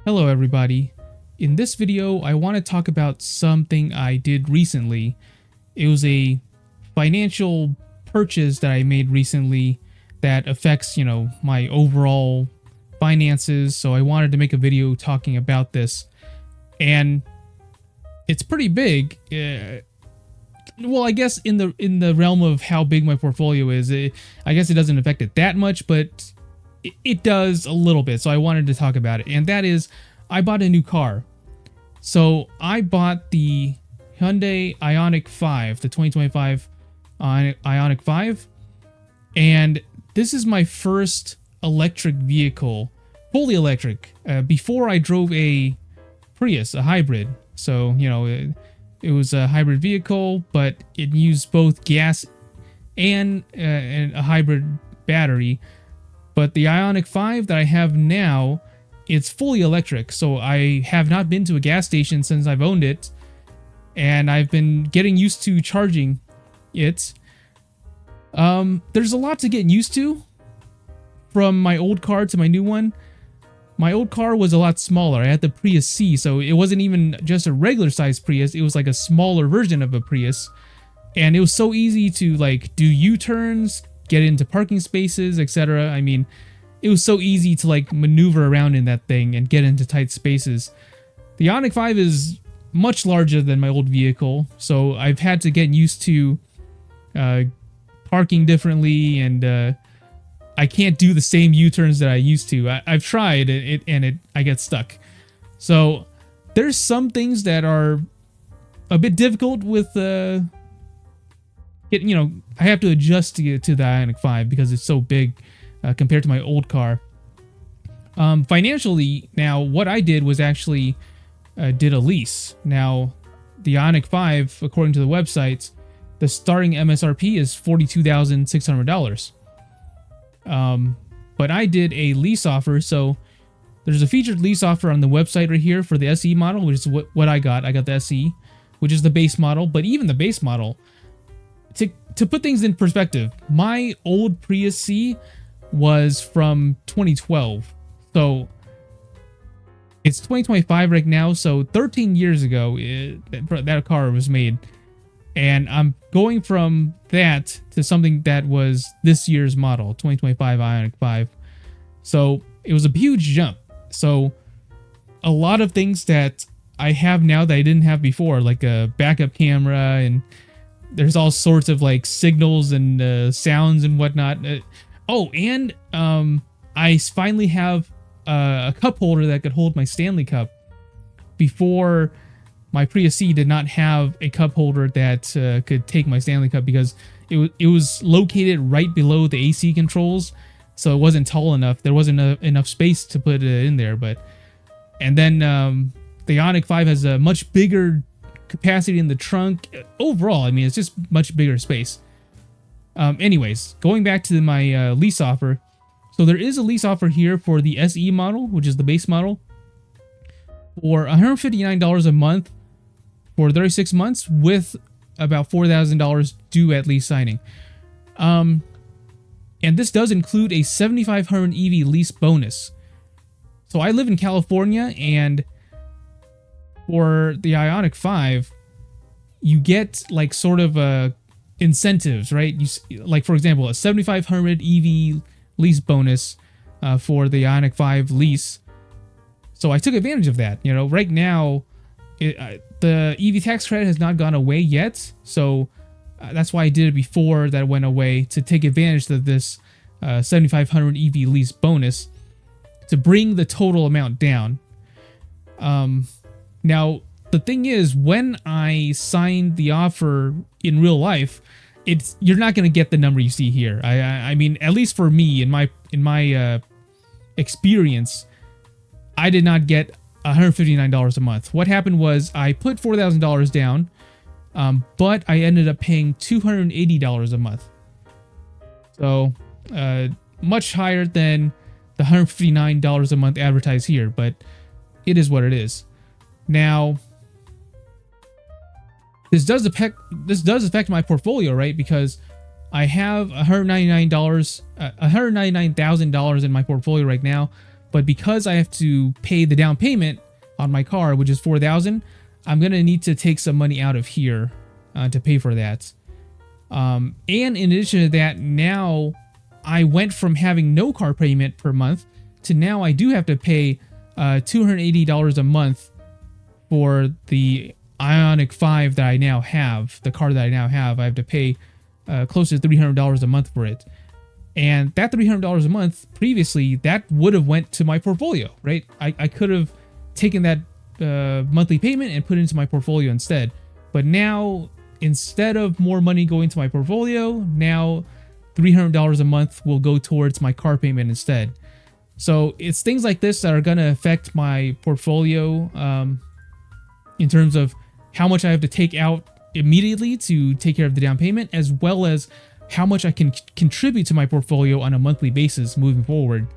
Hello everybody. In this video, I want to talk about something I did recently. It was a financial purchase that I made recently that affects, my overall finances. So I wanted to make a video talking about this. And it's pretty big. Well, I guess in the realm of how big my portfolio is, I guess it doesn't affect it that much, but it does a little bit. So I wanted to talk about it. And that is, I bought a new car. So I bought the Hyundai Ioniq 5, the 2025 Ioniq 5. And this is my first electric vehicle, fully electric. Before I drove a Prius, a hybrid. So, it was a hybrid vehicle, but it used both gas and a hybrid battery. But the Ioniq 5 that I have now, it's fully electric. So I have not been to a gas station since I've owned it. And I've been getting used to charging it. There's a lot to get used to from my old car to my new one. My old car was a lot smaller. I had the Prius C, so it wasn't even just a regular size Prius. It was like a smaller version of a Prius. And it was so easy to do U-turns, get into parking spaces, etc. I mean, it was so easy to maneuver around in that thing and get into tight spaces. The Ioniq 5 is much larger than my old vehicle, so I've had to get used to parking differently, and I can't do the same U-turns that I used to. I've tried and I get stuck. So there's some things that are a bit difficult with I have to adjust to the Ioniq 5 because it's so big compared to my old car. Financially, now what I did was actually did a lease. Now the Ioniq 5, according to the website, the starting MSRP is $42,600. But I did a lease offer, so there's a featured lease offer on the website right here for the SE model, which is what I got. I got the SE, which is the base model, but even the base model, to put things in perspective, my old Prius C was from 2012. So it's 2025 right now, so 13 years ago that car was made. And I'm going from that to something that was this year's model, 2025 Ioniq 5. So it was a huge jump. So a lot of things that I have now that I didn't have before, like a backup camera, and there's all sorts of signals and sounds and whatnot. And I finally have a cup holder that could hold my Stanley Cup. Before, my Prius C did not have a cup holder that could take my Stanley Cup because it was located right below the AC controls, so it wasn't tall enough. There wasn't enough space to put it in there. And then the Ioniq 5 has a much bigger capacity in the trunk. Overall, I mean, it's just much bigger space. Anyways, going back to my lease offer. So there is a lease offer here for the SE model, which is the base model, for $159 a month for 36 months with about $4,000 due at lease signing. And this does include a 7500 EV lease bonus. So I live in California, and for the Ioniq 5, you get sort of incentives, right? For example, a 7500 EV lease bonus for the Ioniq 5 lease. So I took advantage of that. Right now, the EV tax credit has not gone away yet. So that's why I did it before that went away, to take advantage of this 7500 EV lease bonus to bring the total amount down. Now, the thing is, when I signed the offer in real life, you're not going to get the number you see here. I mean, at least for me, in my experience, I did not get $159 a month. What happened was I put $4,000 down, but I ended up paying $280 a month. So much higher than the $159 a month advertised here, but it is what it is. Now, this does affect my portfolio, right? Because I have $199,000 in my portfolio right now, But because I have to pay the down payment on my car, which is $4,000, I'm gonna need to take some money out of here to pay for that. And in addition to that, now I went from having no car payment per month to now I do have to pay $280 a month for the Ioniq 5 that I now have, the car that I now have. I have to pay close to $300 a month for it. And that $300 a month previously, that would have went to my portfolio, right? I could have taken that monthly payment and put it into my portfolio instead. But now, instead of more money going to my portfolio, now $300 a month will go towards my car payment instead. So it's things like this that are going to affect my portfolio in terms of how much I have to take out immediately to take care of the down payment, as well as how much I can contribute to my portfolio on a monthly basis moving forward.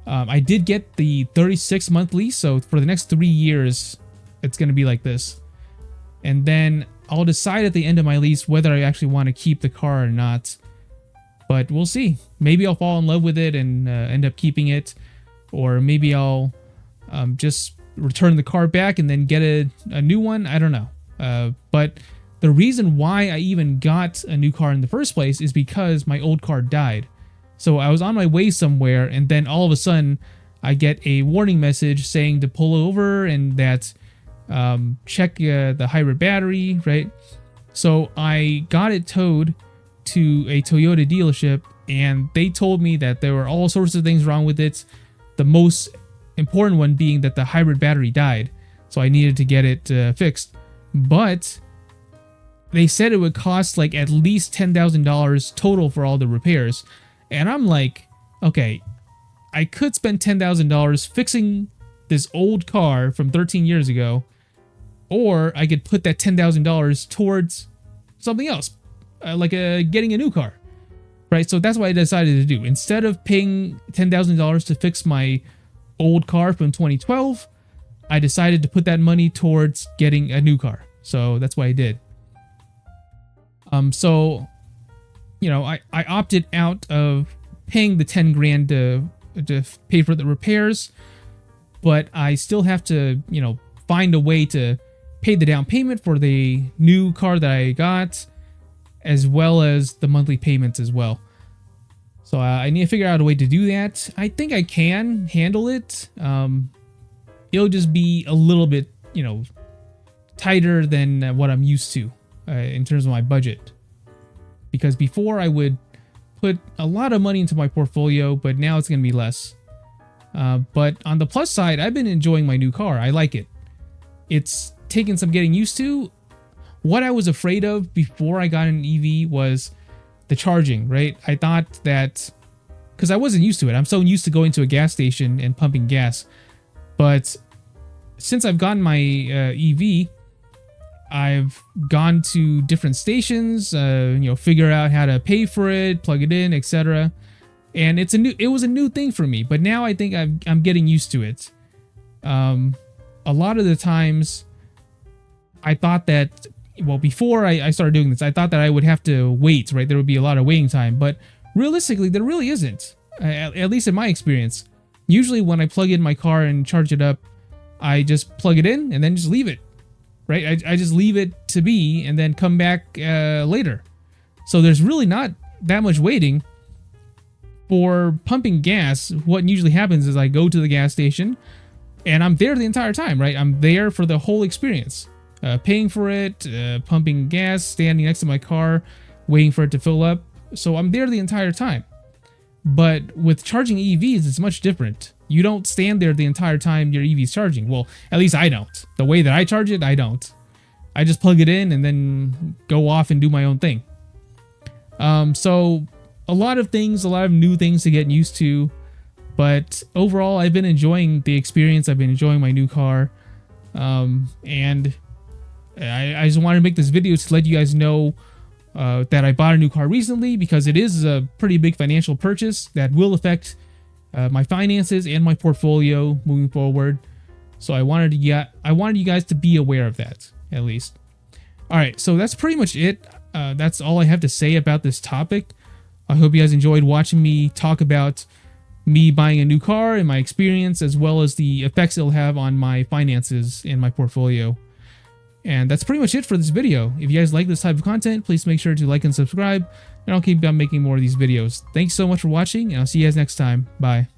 I did get the 36-month lease, so for the next 3 years, it's going to be like this. And then I'll decide at the end of my lease whether I actually want to keep the car or not. But we'll see. Maybe I'll fall in love with it and end up keeping it. Or maybe I'll just return the car back and then get a new one. I don't know. But the reason why I even got a new car in the first place is because my old car died. So I was on my way somewhere, and then all of a sudden I get a warning message saying to pull over and that check the hybrid battery, right? So I got it towed to a Toyota dealership, and they told me that there were all sorts of things wrong with it. The most important one being that the hybrid battery died, so I needed to get it fixed. But they said it would cost like at least $10,000 total for all the repairs. And I'm like, okay, I could spend $10,000 fixing this old car from 13 years ago, or I could put that $10,000 towards something else, like getting a new car, right? So that's what I decided to do. Instead of paying $10,000 to fix my old car from 2012, I decided to put that money towards getting a new car. So that's what I did. So, you know, I opted out of paying the 10 grand to pay for the repairs, but I still have to, you know, find a way to pay the down payment for the new car that I got, as well as the monthly payments as well. So I need to figure out a way to do that. I think I can handle it. It'll just be a little bit, you know, tighter than what I'm used to in terms of my budget. Because before I would put a lot of money into my portfolio, but now it's going to be less. But on the plus side, I've been enjoying my new car. I like it. It's taken some getting used to. What I was afraid of before I got an EV was the charging, right? I thought that, because I wasn't used to it. I'm so used to going to a gas station and pumping gas. But since I've gotten my EV, I've gone to different stations, you know, figure out how to pay for it, plug it in, etc. And it was a new thing for me, but now I think I'm getting used to it. A lot of the times, I thought that, well, before I started doing this, I thought that I would have to wait, right? There would be a lot of waiting time, but realistically, there really isn't, at least in my experience. Usually when I plug in my car and charge it up, I just plug it in and then just leave it, right? I just leave it to be and then come back later. So there's really not that much waiting. For pumping gas, what usually happens is I go to the gas station and I'm there the entire time, right? I'm there for the whole experience. Paying for it, pumping gas, standing next to my car, waiting for it to fill up. So I'm there the entire time. But with charging EVs, it's much different. You don't stand there the entire time your EV's charging. Well, at least I don't. The way that I charge it, I don't. I just plug it in and then go off and do my own thing. So a lot of new things to get used to. But overall, I've been enjoying the experience. I've been enjoying my new car. And I just wanted to make this video to let you guys know that I bought a new car recently, because it is a pretty big financial purchase that will affect my finances and my portfolio moving forward. So I wanted you guys to be aware of that, at least. All right, so that's pretty much it. That's all I have to say about this topic. I hope you guys enjoyed watching me talk about me buying a new car and my experience, as well as the effects it'll have on my finances and my portfolio. And that's pretty much it for this video. If you guys like this type of content, please make sure to like and subscribe, and I'll keep on making more of these videos. Thanks so much for watching, and I'll see you guys next time. Bye.